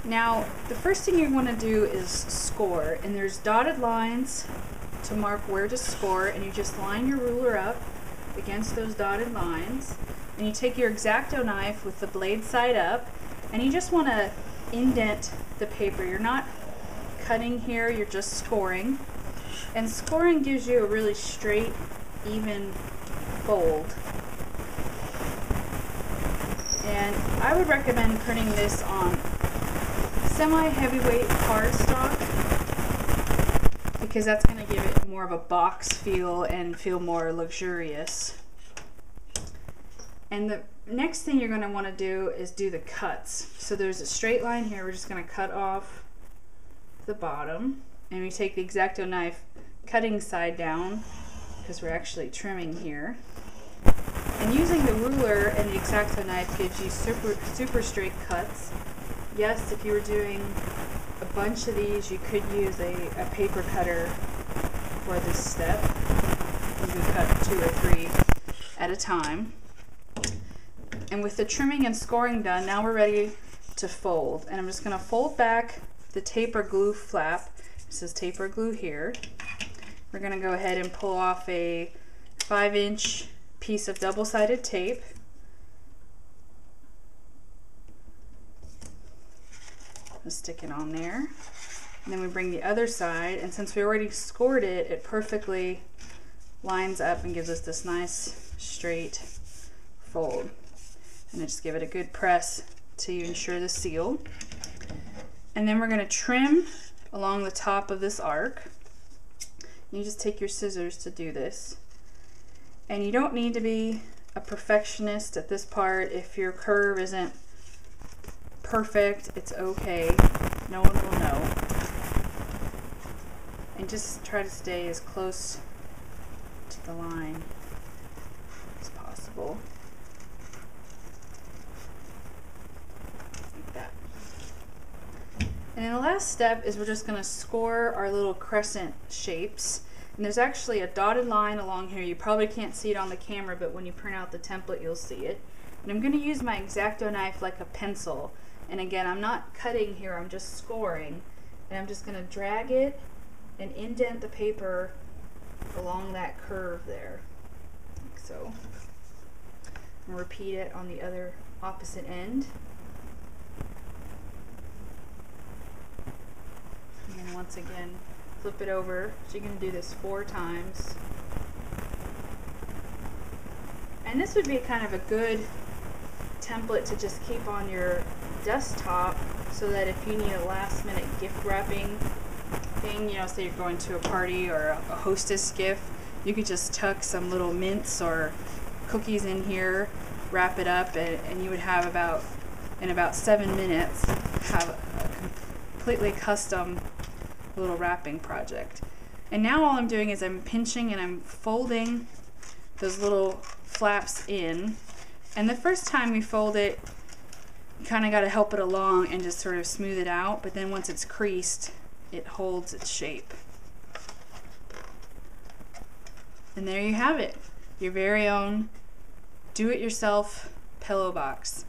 Now, the first thing you want to do is score, and there's dotted lines to mark where to score, and you just line your ruler up against those dotted lines, and you take your X-Acto knife with the blade side up, and you just want to indent the paper. You're not cutting here, you're just scoring, and scoring gives you a really straight, even fold. And I would recommend printing this on semi-heavyweight cardstock because that's going to give it more of a box feel and feel more luxurious. And the next thing you're going to want to do is do the cuts. So there's a straight line here. We're just going to cut off the bottom, and we take the X-Acto knife cutting side down because we're actually trimming here. And using the ruler and the X-Acto knife gives you super straight cuts. Yes, if you were doing a bunch of these, you could use a paper cutter for this step. You can cut 2 or 3 at a time. And with the trimming and scoring done, now we're ready to fold. And I'm just going to fold back the taper glue flap. It says taper glue here. We're going to go ahead and pull off a 5-inch piece of double-sided tape. Just stick it on there. And then we bring the other side, and since we already scored it, it perfectly lines up and gives us this nice straight fold. And then just give it a good press to ensure the seal. And then we're going to trim along the top of this arc. You just take your scissors to do this. And you don't need to be a perfectionist at this part. If your curve isn't perfect, it's okay. No one will know. And just try to stay as close to the line as possible. Like that. And then the last step is we're just going to score our little crescent shapes. And there's actually a dotted line along here. You probably can't see it on the camera, but when you print out the template, you'll see it. And I'm going to use my X-Acto knife like a pencil. And again, I'm not cutting here, I'm just scoring. And I'm just going to drag it and indent the paper along that curve there, like so. And repeat it on the other opposite end. And then once again, flip it over. So you're going to do this 4 times. And this would be kind of a good template to just keep on your desktop so that if you need a last minute gift wrapping thing, you know, say you're going to a party or a hostess gift, you could just tuck some little mints or cookies in here, wrap it up, and you would have in about 7 minutes have a completely custom little wrapping project. And now all I'm doing is I'm pinching and I'm folding those little flaps in. And the first time we fold it, you kind of got to help it along and just sort of smooth it out, but then once it's creased, it holds its shape. And there you have it, your very own do-it-yourself pillow box.